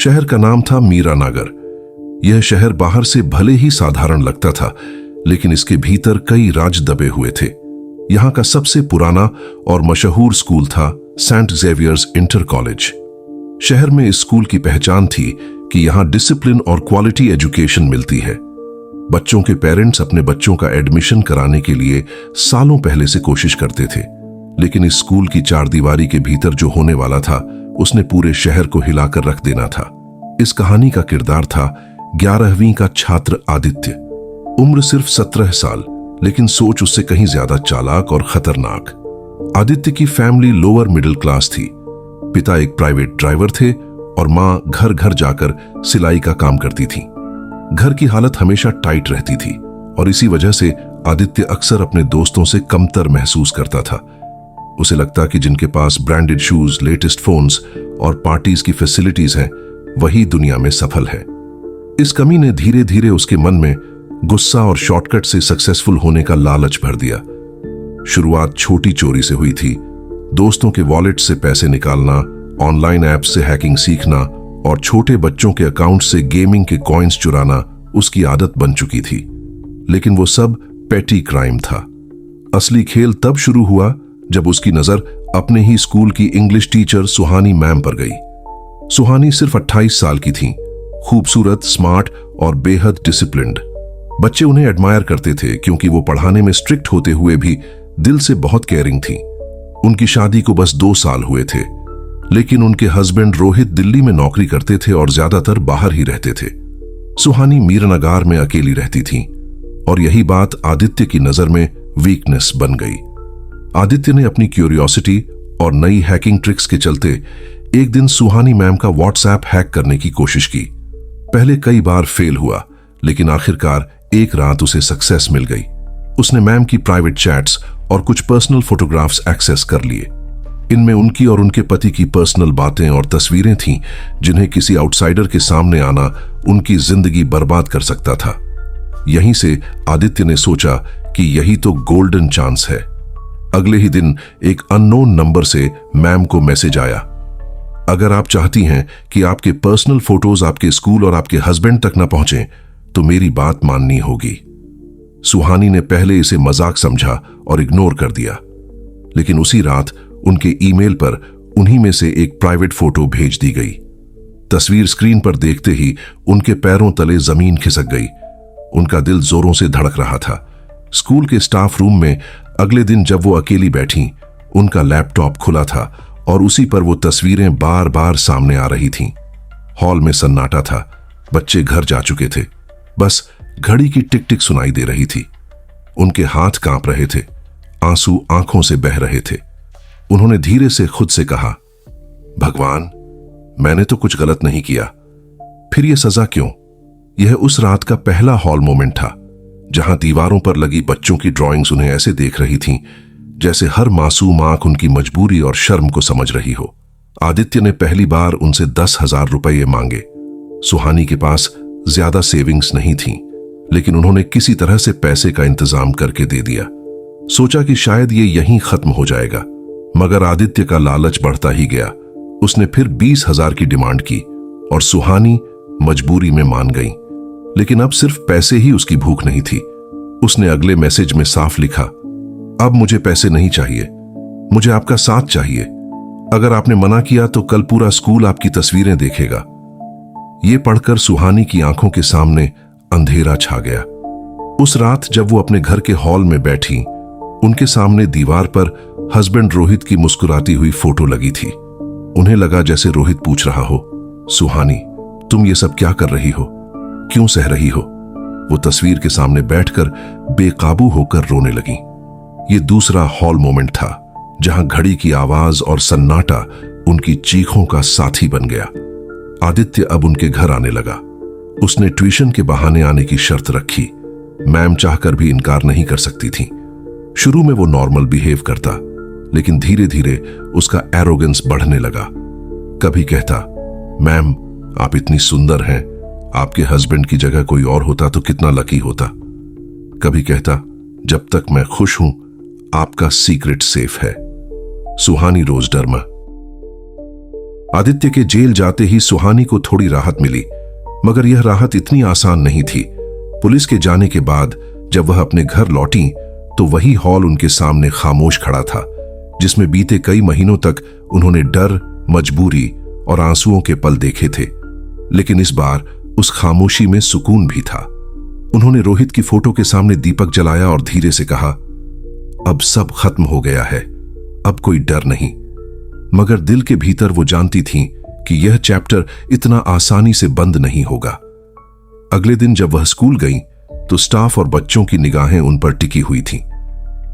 शहर का नाम था मीरानगर। यह शहर बाहर से भले ही साधारण लगता था, लेकिन इसके भीतर कई राज दबे हुए थे। यहाँ का सबसे पुराना और मशहूर स्कूल था सेंट जेवियर्स इंटर कॉलेज। शहर में इस स्कूल की पहचान थी कि यहाँ डिसिप्लिन और क्वालिटी एजुकेशन मिलती है। बच्चों के पेरेंट्स अपने बच्चों का एडमिशन कराने के लिए सालों पहले से कोशिश करते थे, लेकिन इस स्कूल की चारदीवारी के भीतर जो होने वाला था उसने पूरे शहर को हिलाकर रख देना था। इस कहानी का किरदार था 11वीं का छात्र आदित्य। उम्र सिर्फ 17 साल, लेकिन सोच उससे कहीं ज्यादा चालाक और खतरनाक। आदित्य की फैमिली लोअर मिडिल क्लास थी। पिता एक प्राइवेट ड्राइवर थे और मां घर घर जाकर सिलाई का काम करती थी। घर की हालत हमेशा टाइट रहती थी और इसी वजह से आदित्य अक्सर अपने दोस्तों से कमतर महसूस करता था। उसे लगता कि जिनके पास ब्रांडेड शूज, लेटेस्ट फोन्स और पार्टीज की फैसिलिटीज हैं, वही दुनिया में सफल है। इस कमी ने धीरे धीरे उसके मन में गुस्सा और शॉर्टकट से सक्सेसफुल होने का लालच भर दिया। शुरुआत छोटी चोरी से हुई थी। दोस्तों के वॉलेट से पैसे निकालना, ऑनलाइन ऐप से हैकिंग सीखना और छोटे बच्चों के अकाउंट से गेमिंग के कॉइन्स चुराना उसकी आदत बन चुकी थी। लेकिन वो सब पेटी क्राइम था। असली खेल तब शुरू हुआ जब उसकी नजर अपने ही स्कूल की इंग्लिश टीचर सुहानी मैम पर गई। सुहानी सिर्फ 28 साल की थी, खूबसूरत, स्मार्ट और बेहद डिसिप्लिन्ड। बच्चे उन्हें एडमायर करते थे क्योंकि वो पढ़ाने में स्ट्रिक्ट होते हुए भी दिल से बहुत केयरिंग थी। उनकी शादी को बस 2 साल हुए थे, लेकिन उनके हस्बैंड रोहित दिल्ली में नौकरी करते थे और ज्यादातर बाहर ही रहते थे। सुहानी मीरानगर में अकेली रहती थी और यही बात आदित्य की नजर में वीकनेस बन गई। आदित्य ने अपनी क्यूरियोसिटी और नई हैकिंग ट्रिक्स के चलते एक दिन सुहानी मैम का व्हाट्सएप हैक करने की कोशिश की। पहले कई बार फेल हुआ, लेकिन आखिरकार एक रात उसे सक्सेस मिल गई। उसने मैम की प्राइवेट चैट्स और कुछ पर्सनल फोटोग्राफ्स एक्सेस कर लिए। इनमें उनकी और उनके पति की पर्सनल बातें और तस्वीरें थीं, जिन्हें किसी आउटसाइडर के सामने आना उनकी जिंदगी बर्बाद कर सकता था। यहीं से आदित्य ने सोचा कि यही तो गोल्डन चांस है। अगले ही दिन एक अननोन नंबर से मैम को मैसेज आया, अगर आप चाहती हैं कि आपके पर्सनल फोटोज आपके स्कूल और आपके हस्बैंड तक न पहुंचें, तो मेरी बात माननी होगी। सुहानी ने पहले इसे मजाक समझा और इग्नोर कर दिया, लेकिन उसी रात उनके ईमेल पर उन्हीं में से एक प्राइवेट फोटो भेज दी गई। तस्वीर स्क्रीन पर देखते ही उनके पैरों तले जमीन खिसक गई। उनका दिल जोरों से धड़क रहा था। स्कूल के स्टाफ रूम में अगले दिन जब वो अकेली बैठी, उनका लैपटॉप खुला था और उसी पर वो तस्वीरें बार बार सामने आ रही थीं। हॉल में सन्नाटा था। बच्चे घर जा चुके थे। बस घड़ी की टिक टिक सुनाई दे रही थी। उनके हाथ कांप रहे थे, आंसू आंखों से बह रहे थे। उन्होंने धीरे से खुद से कहा, भगवान, मैंने तो कुछ गलत नहीं किया, फिर यह सजा क्यों? यह उस रात का पहला हॉल मोमेंट था, जहां दीवारों पर लगी बच्चों की ड्राइंग्स उन्हें ऐसे देख रही थीं जैसे हर मासूम आंख उनकी मजबूरी और शर्म को समझ रही हो। आदित्य ने पहली बार उनसे 10,000 रुपये मांगे। सुहानी के पास ज्यादा सेविंग्स नहीं थी, लेकिन उन्होंने किसी तरह से पैसे का इंतजाम करके दे दिया। सोचा कि शायद ये यहीं खत्म हो जाएगा, मगर आदित्य का लालच बढ़ता ही गया। उसने फिर 20,000 की डिमांड की और सुहानी मजबूरी में मान गई। लेकिन अब सिर्फ पैसे ही उसकी भूख नहीं थी। उसने अगले मैसेज में साफ लिखा, अब मुझे पैसे नहीं चाहिए, मुझे आपका साथ चाहिए। अगर आपने मना किया तो कल पूरा स्कूल आपकी तस्वीरें देखेगा। ये पढ़कर सुहानी की आंखों के सामने अंधेरा छा गया। उस रात जब वो अपने घर के हॉल में बैठी, उनके सामने दीवार पर हस्बैंड रोहित की मुस्कुराती हुई फोटो लगी थी। उन्हें लगा जैसे रोहित पूछ रहा हो, सुहानी, तुम ये सब क्या कर रही हो, क्यों सह रही हो? वो तस्वीर के सामने बैठकर बेकाबू होकर रोने लगी। ये दूसरा हॉल मोमेंट था, जहां घड़ी की आवाज और सन्नाटा उनकी चीखों का साथी बन गया। आदित्य अब उनके घर आने लगा। उसने ट्यूशन के बहाने आने की शर्त रखी। मैम चाहकर भी इनकार नहीं कर सकती थी। शुरू में वो नॉर्मल बिहेव करता, लेकिन धीरे धीरे उसका एरोगेंस बढ़ने लगा। कभी कहता, मैम, आप इतनी सुंदर हैं, आपके हस्बैंड की जगह कोई और होता तो कितना लकी होता। कभी कहता, जब तक मैं खुश हूं, आपका सीक्रेट सेफ है। सुहानी रोज डरमा। आदित्य के जेल जाते ही सुहानी को थोड़ी राहत मिली, मगर यह राहत इतनी आसान नहीं थी। पुलिस के जाने के बाद जब वह अपने घर लौटी तो वही हॉल उनके सामने खामोश खड़ा था, जिसमें बीते कई महीनों तक उन्होंने डर, मजबूरी और आंसुओं के पल देखे थे। लेकिन इस बार उस खामोशी में सुकून भी था। उन्होंने रोहित की फोटो के सामने दीपक जलाया और धीरे से कहा, अब सब खत्म हो गया है, अब कोई डर नहीं। मगर दिल के भीतर वो जानती थीं कि यह चैप्टर इतना आसानी से बंद नहीं होगा। अगले दिन जब वह स्कूल गईं, तो स्टाफ और बच्चों की निगाहें उन पर टिकी हुई थीं।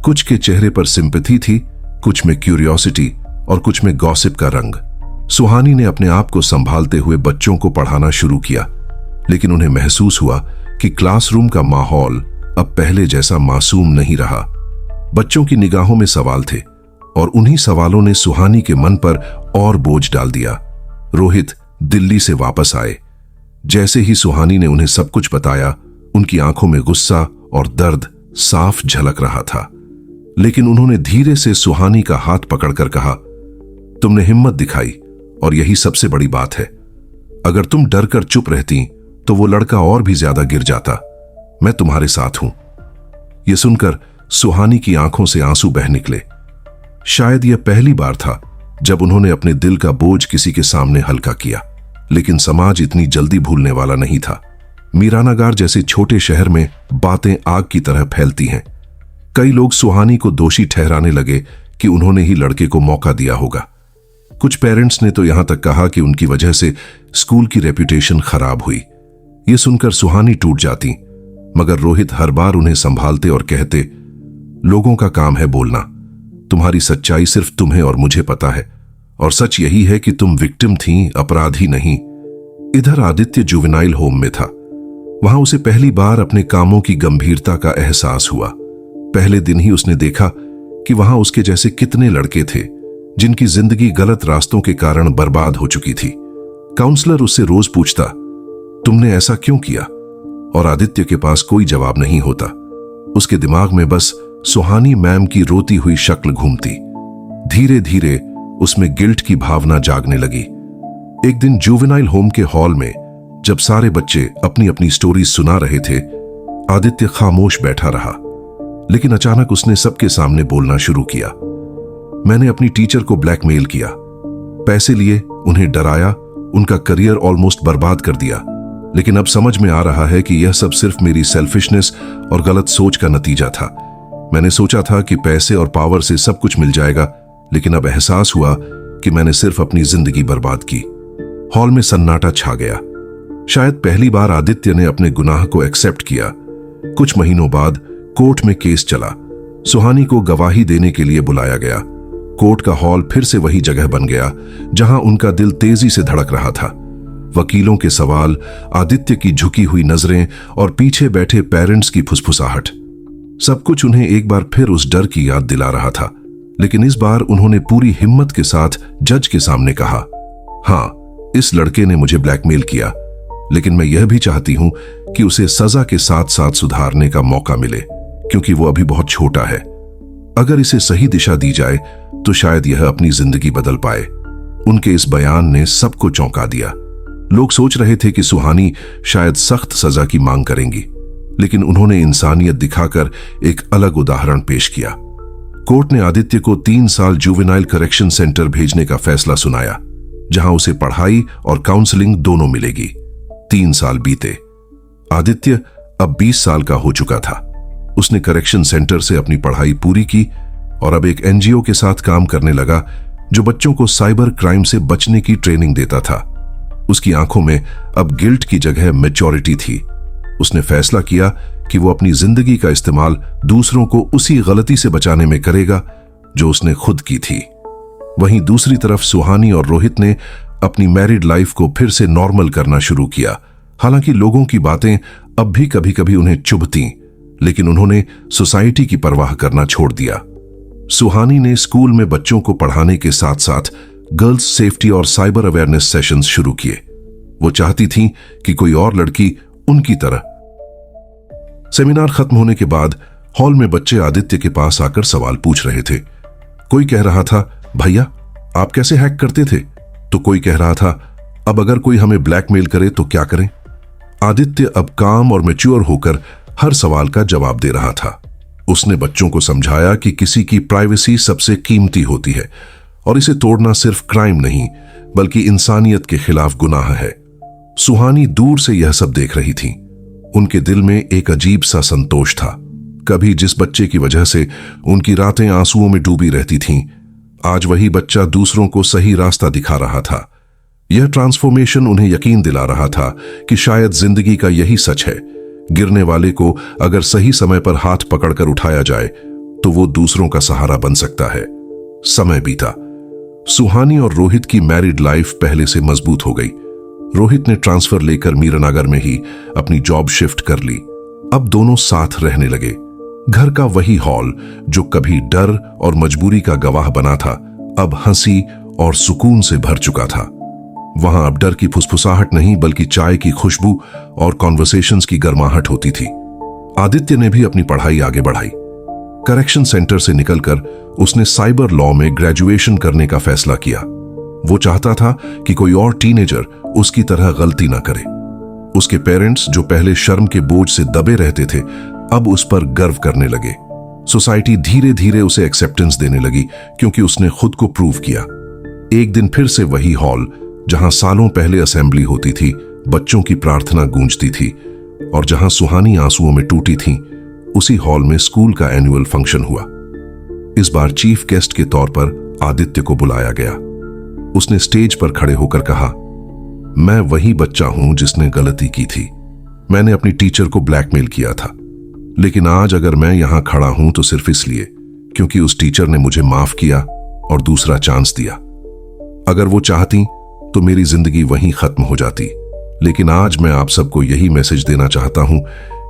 कुछ के चेहरे पर सिंपैथी थी, कुछ में क्यूरियोसिटी और कुछ में गॉसिप का रंग। सुहानी ने अपने आप को संभालते हुए बच्चों को पढ़ाना शुरू किया, लेकिन उन्हें महसूस हुआ कि क्लासरूम का माहौल अब पहले जैसा मासूम नहीं रहा। बच्चों की निगाहों में सवाल थे और उन्हीं सवालों ने सुहानी के मन पर और बोझ डाल दिया। रोहित दिल्ली से वापस आए। जैसे ही सुहानी ने उन्हें सब कुछ बताया, उनकी आंखों में गुस्सा और दर्द साफ झलक रहा था। लेकिन उन्होंने धीरे से सुहानी का हाथ पकड़कर कहा, तुमने हिम्मत दिखाई और यही सबसे बड़ी बात है। अगर तुम डर कर चुप रहती तो वो लड़का और भी ज्यादा गिर जाता। मैं तुम्हारे साथ हूं। यह सुनकर सुहानी की आंखों से आंसू बह निकले। शायद यह पहली बार था जब उन्होंने अपने दिल का बोझ किसी के सामने हल्का किया। लेकिन समाज इतनी जल्दी भूलने वाला नहीं था। मीरानगर जैसे छोटे शहर में बातें आग की तरह फैलती हैं। कई लोग सुहानी को दोषी ठहराने लगे कि उन्होंने ही लड़के को मौका दिया होगा। कुछ पेरेंट्स ने तो यहां तक कहा कि उनकी वजह से स्कूल की रेपुटेशन खराब हुई। यह सुनकर सुहानी टूट जाती, मगर रोहित हर बार उन्हें संभालते और कहते, लोगों का काम है बोलना। तुम्हारी सच्चाई सिर्फ तुम्हें और मुझे पता है, और सच यही है कि तुम विक्टिम थी, अपराधी नहीं। इधर आदित्य जुवेनाइल होम में था। वहां उसे पहली बार अपने कामों की गंभीरता का एहसास हुआ। पहले दिन ही उसने देखा कि वहां उसके जैसे कितने लड़के थे जिनकी जिंदगी गलत रास्तों के कारण बर्बाद हो चुकी थी। काउंसलर उससे रोज पूछता, तुमने ऐसा क्यों किया? और आदित्य के पास कोई जवाब नहीं होता। उसके दिमाग में बस सुहानी मैम की रोती हुई शक्ल घूमती। धीरे धीरे उसमें गिल्ट की भावना जागने लगी। एक दिन जुवेनाइल होम के हॉल में जब सारे बच्चे अपनी अपनी स्टोरी सुना रहे थे, आदित्य खामोश बैठा रहा। लेकिन अचानक उसने सबके सामने बोलना शुरू किया। मैंने अपनी टीचर को ब्लैकमेल किया, पैसे लिए, उन्हें डराया, उनका करियर ऑलमोस्ट बर्बाद कर दिया। लेकिन अब समझ में आ रहा है कि यह सब सिर्फ मेरी सेल्फिशनेस और गलत सोच का नतीजा था। मैंने सोचा था कि पैसे और पावर से सब कुछ मिल जाएगा, लेकिन अब एहसास हुआ कि मैंने सिर्फ अपनी जिंदगी बर्बाद की। हॉल में सन्नाटा छा गया। शायद पहली बार आदित्य ने अपने गुनाह को एक्सेप्ट किया। कुछ महीनों बाद कोर्ट में केस चला। सुहानी को गवाही देने के लिए बुलाया गया। कोर्ट का हॉल फिर से वही जगह बन गया जहां उनका दिल तेजी से धड़क रहा था। वकीलों के सवाल, आदित्य की झुकी हुई नजरें और पीछे बैठे पेरेंट्स की फुसफुसाहट, सब कुछ उन्हें एक बार फिर उस डर की याद दिला रहा था। लेकिन इस बार उन्होंने पूरी हिम्मत के साथ जज के सामने कहा, हां, इस लड़के ने मुझे ब्लैकमेल किया, लेकिन मैं यह भी चाहती हूं कि उसे सजा के साथ साथ सुधारने का मौका मिले, क्योंकि वो अभी बहुत छोटा है। अगर इसे सही दिशा दी जाए तो शायद यह अपनी जिंदगी बदल पाए। उनके इस बयान ने सबको चौंका दिया। लोग सोच रहे थे कि सुहानी शायद सख्त सजा की मांग करेंगी, लेकिन उन्होंने इंसानियत दिखाकर एक अलग उदाहरण पेश किया। कोर्ट ने आदित्य को 3 साल जुवेनाइल करेक्शन सेंटर भेजने का फैसला सुनाया, जहां उसे पढ़ाई और काउंसलिंग दोनों मिलेगी। 3 साल बीते। आदित्य अब 20 साल का हो चुका था। उसने करेक्शन सेंटर से अपनी पढ़ाई पूरी की और अब एक एनजीओ के साथ काम करने लगा जो बच्चों को साइबर क्राइम से बचने की ट्रेनिंग देता था। उसकी आंखों में अब गिल्ट की जगह मैच्योरिटी थी। उसने फैसला किया कि वो अपनी जिंदगी का इस्तेमाल दूसरों को उसी गलती से बचाने में करेगा जो उसने खुद की थी। वहीं दूसरी तरफ सुहानी और रोहित ने अपनी मैरिड लाइफ को फिर से नॉर्मल करना शुरू किया। हालांकि लोगों की बातें अब भी कभी कभी उन्हें चुभती, लेकिन उन्होंने सोसाइटी की परवाह करना छोड़ दिया। सुहानी ने स्कूल में बच्चों को पढ़ाने के साथ साथ गर्ल्स सेफ्टी और साइबर अवेयरनेस सेशंस शुरू किए। वो चाहती थीं कि कोई और लड़की उनकी तरह। सेमिनार खत्म होने के बाद हॉल में बच्चे आदित्य के पास आकर सवाल पूछ रहे थे। कोई कह रहा था, भैया आप कैसे हैक करते थे? तो कोई कह रहा था, अब अगर कोई हमें ब्लैकमेल करे तो क्या करें। आदित्य अब काम और मैच्योर होकर हर सवाल का जवाब दे रहा था। उसने बच्चों को समझाया कि किसी की प्राइवेसी सबसे कीमती होती है और इसे तोड़ना सिर्फ क्राइम नहीं बल्कि इंसानियत के खिलाफ गुनाह है। सुहानी दूर से यह सब देख रही थी। उनके दिल में एक अजीब सा संतोष था। कभी जिस बच्चे की वजह से उनकी रातें आंसुओं में डूबी रहती थीं, आज वही बच्चा दूसरों को सही रास्ता दिखा रहा था। यह ट्रांसफॉर्मेशन उन्हें यकीन दिला रहा था कि शायद जिंदगी का यही सच है, गिरने वाले को अगर सही समय पर हाथ पकड़कर उठाया जाए तो वो दूसरों का सहारा बन सकता है। समय बीता। सुहानी और रोहित की मैरिड लाइफ पहले से मजबूत हो गई। रोहित ने ट्रांसफर लेकर मीरानगर में ही अपनी जॉब शिफ्ट कर ली। अब दोनों साथ रहने लगे। घर का वही हॉल जो कभी डर और मजबूरी का गवाह बना था, अब हंसी और सुकून से भर चुका था। वहां अब डर की फुसफुसाहट नहीं बल्कि चाय की खुशबू और कॉन्वर्सेशंस की गर्माहट होती थी। आदित्य ने भी अपनी पढ़ाई आगे बढ़ाई। करेक्शन सेंटर से निकलकर उसने साइबर लॉ में ग्रेजुएशन करने का फैसला किया। वो चाहता था कि कोई और टीनेजर उसकी तरह गलती ना करे। उसके पेरेंट्स जो पहले शर्म के बोझ से दबे रहते थे, अब उस पर गर्व करने लगे। सोसाइटी धीरे धीरे उसे एक्सेप्टेंस देने लगी क्योंकि उसने खुद को प्रूव किया। एक दिन फिर से वही हॉल जहां सालों पहले असेंबली होती थी, बच्चों की प्रार्थना गूंजती थी और जहां सुहानी आंसुओं में टूटी थी, उसी हॉल में स्कूल का एनुअल फंक्शन हुआ। इस बार चीफ गेस्ट के तौर पर आदित्य को बुलाया गया। उसने स्टेज पर खड़े होकर कहा, मैं वही बच्चा हूं जिसने गलती की थी। मैंने अपनी टीचर को ब्लैकमेल किया था, लेकिन आज अगर मैं यहां खड़ा हूं तो सिर्फ इसलिए क्योंकि उस टीचर ने मुझे माफ किया और दूसरा चांस दिया। अगर वो चाहती तो मेरी जिंदगी वहीं खत्म हो जाती, लेकिन आज मैं आप सबको यही मैसेज देना चाहता हूं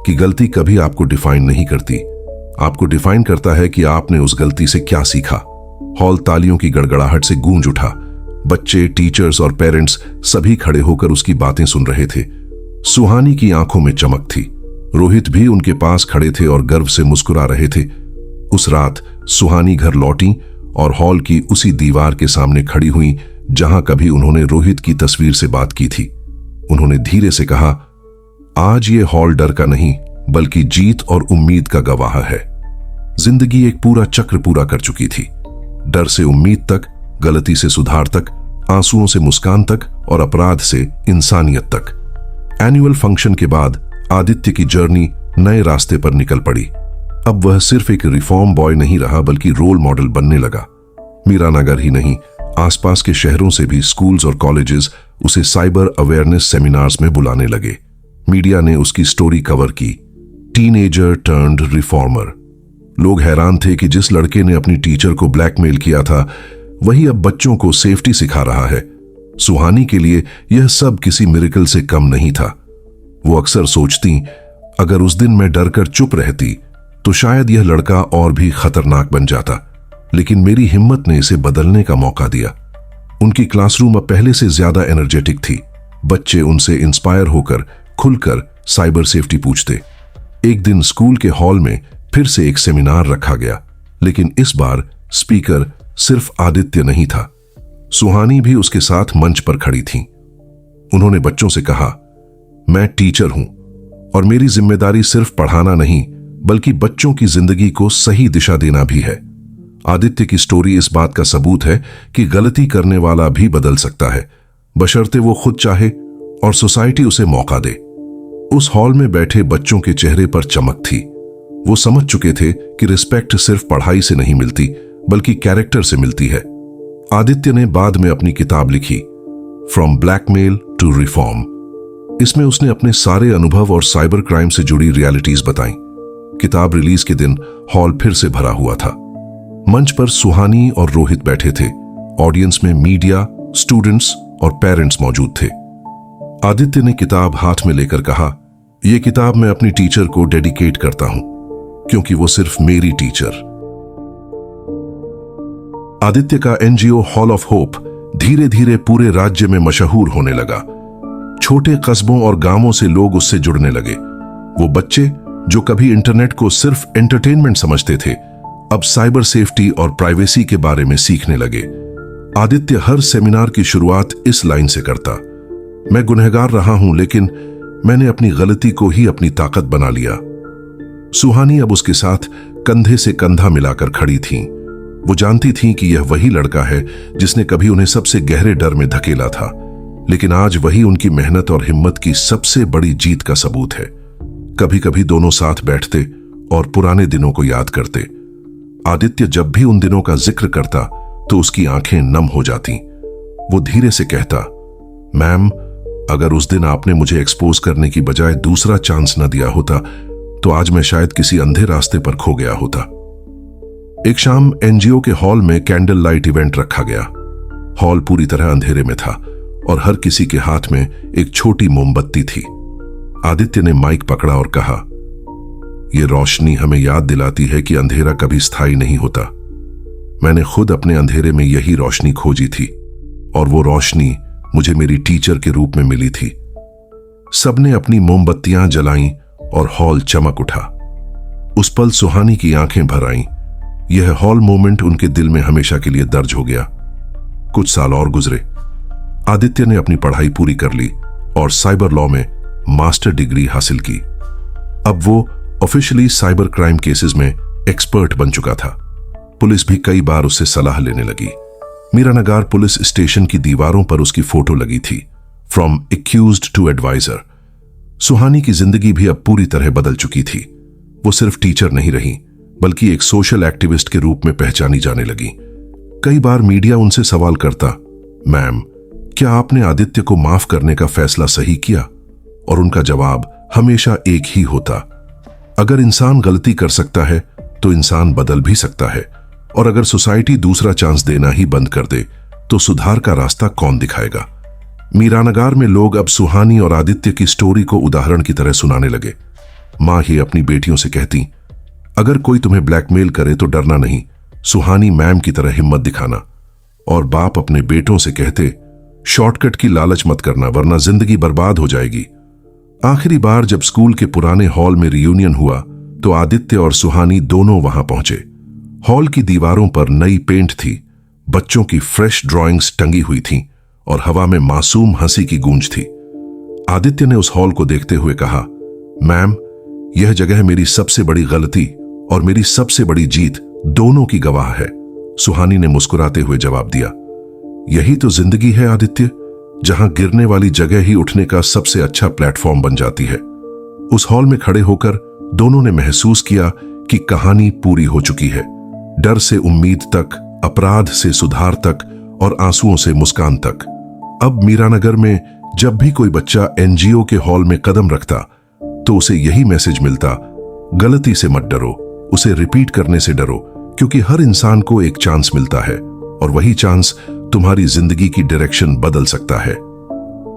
कि गलती कभी आपको डिफाइन नहीं करती। आपको डिफाइन करता है कि आपने उस गलती से क्या सीखा। हॉल तालियों की गड़गड़ाहट से गूंज उठा। बच्चे, टीचर्स और पेरेंट्स सभी खड़े होकर उसकी बातें सुन रहे थे। सुहानी की आंखों में चमक थी। रोहित भी उनके पास खड़े थे और गर्व से मुस्कुरा रहे थे। उस रात सुहानी घर लौटी और हॉल की उसी दीवार के सामने खड़ी हुई जहां कभी उन्होंने रोहित की तस्वीर से बात की थी। उन्होंने धीरे से कहा, आज ये हॉल डर का नहीं बल्कि जीत और उम्मीद का गवाह है। जिंदगी एक पूरा चक्र पूरा कर चुकी थी। डर से उम्मीद तक, गलती से सुधार तक, आंसुओं से मुस्कान तक और अपराध से इंसानियत तक। एनुअल फंक्शन के बाद आदित्य की जर्नी नए रास्ते पर निकल पड़ी। अब वह सिर्फ एक रिफॉर्म बॉय नहीं रहा बल्कि रोल मॉडल बनने लगा। मीरानगर ही नहीं, आसपास के शहरों से भी स्कूल्स और कॉलेजेस उसे साइबर अवेयरनेस सेमिनार्स में बुलाने लगे। मीडिया ने उसकी स्टोरी कवर की, टीनेजर टर्न्ड रिफॉर्मर। लोग हैरान थे कि जिस लड़के ने अपनी टीचर को ब्लैकमेल किया था, वही अब बच्चों को सेफ्टी सिखा रहा है। सुहानी के लिए यह सब किसी मिरेकल से कम नहीं था। वो अक्सर सोचती, अगर उस दिन मैं डरकर चुप रहती तो शायद यह लड़का और भी खतरनाक बन जाता, लेकिन मेरी हिम्मत ने इसे बदलने का मौका दिया। उनकी क्लासरूम अब पहले से ज्यादा एनर्जेटिक थी। बच्चे उनसे इंस्पायर होकर खुलकर साइबर सेफ्टी पूछते। एक दिन स्कूल के हॉल में फिर से एक सेमिनार रखा गया, लेकिन इस बार स्पीकर सिर्फ आदित्य नहीं था। सुहानी भी उसके साथ मंच पर खड़ी थी। उन्होंने बच्चों से कहा, मैं टीचर हूं और मेरी जिम्मेदारी सिर्फ पढ़ाना नहीं बल्कि बच्चों की जिंदगी को सही दिशा देना भी है। आदित्य की स्टोरी इस बात का सबूत है कि गलती करने वाला भी बदल सकता है, बशर्ते वो खुद चाहे और सोसाइटी उसे मौका दे। उस हॉल में बैठे बच्चों के चेहरे पर चमक थी। वो समझ चुके थे कि रिस्पेक्ट सिर्फ पढ़ाई से नहीं मिलती बल्कि कैरेक्टर से मिलती है। आदित्य ने बाद में अपनी किताब लिखी, फ्रॉम ब्लैकमेल टू रिफॉर्म। इसमें उसने अपने सारे अनुभव और साइबर क्राइम से जुड़ी रियलिटीज बताई। किताब रिलीज के दिन हॉल फिर से भरा हुआ था। मंच पर सुहानी और रोहित बैठे थे। ऑडियंस में मीडिया, स्टूडेंट्स और पेरेंट्स मौजूद थे। आदित्य ने किताब हाथ में लेकर कहा, यह किताब मैं अपनी टीचर को डेडिकेट करता हूं क्योंकि वो सिर्फ मेरी टीचर। आदित्य का एनजीओ हॉल ऑफ होप धीरे धीरे पूरे राज्य में मशहूर होने लगा। छोटे कस्बों और गांवों से लोग उससे जुड़ने लगे। वो बच्चे जो कभी इंटरनेट को सिर्फ एंटरटेनमेंट समझते थे, अब साइबर सेफ्टी और प्राइवेसी के बारे में सीखने लगे। आदित्य हर सेमिनार की शुरुआत इस लाइन से करता, मैं गुनहगार रहा हूं लेकिन मैंने अपनी गलती को ही अपनी ताकत बना लिया। सुहानी अब उसके साथ कंधे से कंधा मिलाकर खड़ी थीं। वो जानती थीं कि यह वही लड़का है जिसने कभी उन्हें सबसे गहरे डर में धकेला था, लेकिन आज वही उनकी मेहनत और हिम्मत की सबसे बड़ी जीत का सबूत है। कभी कभी दोनों साथ बैठते और पुराने दिनों को याद करते। आदित्य जब भी उन दिनों का जिक्र करता तो उसकी आंखें नम हो जाती। वो धीरे से कहता, मैम, अगर उस दिन आपने मुझे एक्सपोज करने की बजाय दूसरा चांस न दिया होता तो आज मैं शायद किसी अंधे रास्ते पर खो गया होता। एक शाम एनजीओ के हॉल में कैंडल लाइट इवेंट रखा गया। हॉल पूरी तरह अंधेरे में था और हर किसी के हाथ में एक छोटी मोमबत्ती थी। आदित्य ने माइक पकड़ा और कहा, यह रोशनी हमें याद दिलाती है कि अंधेरा कभी स्थायी नहीं होता। मैंने खुद अपने अंधेरे में यही रोशनी खोजी थी और वो रोशनी मुझे मेरी टीचर के रूप में मिली थी। सबने अपनी मोमबत्तियां जलाईं और हॉल चमक उठा। उस पल सुहानी की आंखें भर आईं। यह हॉल मोमेंट उनके दिल में हमेशा के लिए दर्ज हो गया। कुछ साल और गुजरे। आदित्य ने अपनी पढ़ाई पूरी कर ली और साइबर लॉ में मास्टर डिग्री हासिल की। अब वो ऑफिशियली साइबर क्राइम केसेस में एक्सपर्ट बन चुका था। पुलिस भी कई बार उससे सलाह लेने लगी। मीरानगर पुलिस स्टेशन की दीवारों पर उसकी फोटो लगी थी, फ्रॉम एक्यूज्ड टू एडवाइजर। सुहानी की जिंदगी भी अब पूरी तरह बदल चुकी थी। वो सिर्फ टीचर नहीं रही, बल्कि एक सोशल एक्टिविस्ट के रूप में पहचानी जाने लगी। कई बार मीडिया उनसे सवाल करता, मैम, क्या आपने आदित्य को माफ करने का फैसला सही किया? और उनका जवाब हमेशा एक ही होता, अगर इंसान गलती कर सकता है तो इंसान बदल भी सकता है, और अगर सोसाइटी दूसरा चांस देना ही बंद कर दे तो सुधार का रास्ता कौन दिखाएगा? मीरानगर में लोग अब सुहानी और आदित्य की स्टोरी को उदाहरण की तरह सुनाने लगे। मां ही अपनी बेटियों से कहती, अगर कोई तुम्हें ब्लैकमेल करे तो डरना नहीं, सुहानी मैम की तरह हिम्मत दिखाना। और बाप अपने बेटों से कहते, शॉर्टकट की लालच मत करना वरना जिंदगी बर्बाद हो जाएगी। आखिरी बार जब स्कूल के पुराने हॉल में रियूनियन हुआ तो आदित्य और सुहानी दोनों वहां पहुंचे। हॉल की दीवारों पर नई पेंट थी, बच्चों की फ्रेश ड्राइंग्स टंगी हुई थीं और हवा में मासूम हंसी की गूंज थी। आदित्य ने उस हॉल को देखते हुए कहा, मैम, यह जगह मेरी सबसे बड़ी गलती और मेरी सबसे बड़ी जीत दोनों की गवाह है। सुहानी ने मुस्कुराते हुए जवाब दिया, यही तो जिंदगी है आदित्य, जहां गिरने वाली जगह ही उठने का सबसे अच्छा प्लेटफॉर्म बन जाती है। उस हॉल में खड़े होकर दोनों ने महसूस किया कि कहानी पूरी हो चुकी है। डर से उम्मीद तक, अपराध से सुधार तक और आंसुओं से मुस्कान तक। अब मीरानगर में जब भी कोई बच्चा एनजीओ के हॉल में कदम रखता तो उसे यही मैसेज मिलता, गलती से मत डरो, उसे रिपीट करने से डरो, क्योंकि हर इंसान को एक चांस मिलता है और वही चांस तुम्हारी जिंदगी की डायरेक्शन बदल सकता है।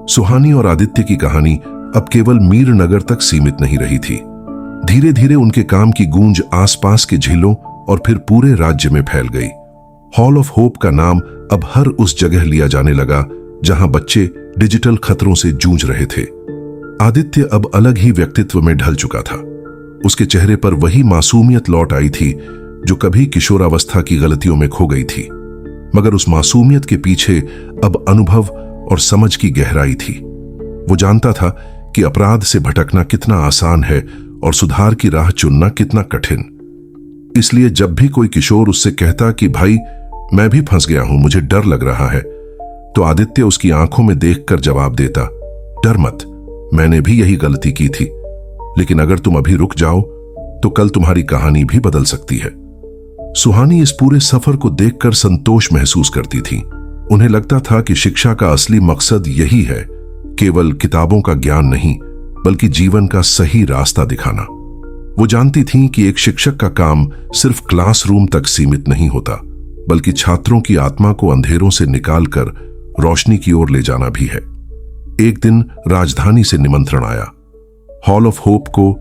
सुहानी और आदित्य की कहानी अब केवल मीरनगर तक सीमित नहीं रही थी। धीरे धीरे उनके काम की गूंज आसपास के जिलों और फिर पूरे राज्य में फैल गई। हॉल ऑफ होप का नाम अब हर उस जगह लिया जाने लगा जहां बच्चे डिजिटल खतरों से जूझ रहे थे। आदित्य अब अलग ही व्यक्तित्व में ढल चुका था। उसके चेहरे पर वही मासूमियत लौट आई थी जो कभी किशोरावस्था की गलतियों में खो गई थी, मगर उस मासूमियत के पीछे अब अनुभव और समझ की गहराई थी। वो जानता था कि अपराध से भटकना कितना आसान है और सुधार की राह चुनना कितना कठिन। इसलिए जब भी कोई किशोर उससे कहता कि भाई, मैं भी फंस गया हूं, मुझे डर लग रहा है, तो आदित्य उसकी आंखों में देखकर जवाब देता, डर मत, मैंने भी यही गलती की थी, लेकिन अगर तुम अभी रुक जाओ तो कल तुम्हारी कहानी भी बदल सकती है। सुहानी इस पूरे सफर को देखकर संतोष महसूस करती थी। उन्हें लगता था कि शिक्षा का असली मकसद यही है, केवल किताबों का ज्ञान नहीं, बल्कि जीवन का सही रास्ता दिखाना। वो जानती थीं कि एक शिक्षक का काम सिर्फ क्लासरूम तक सीमित नहीं होता, बल्कि छात्रों की आत्मा को अंधेरों से निकालकर रोशनी की ओर ले जाना भी है। एक दिन राजधानी से निमंत्रण आया। हॉल ऑफ होप को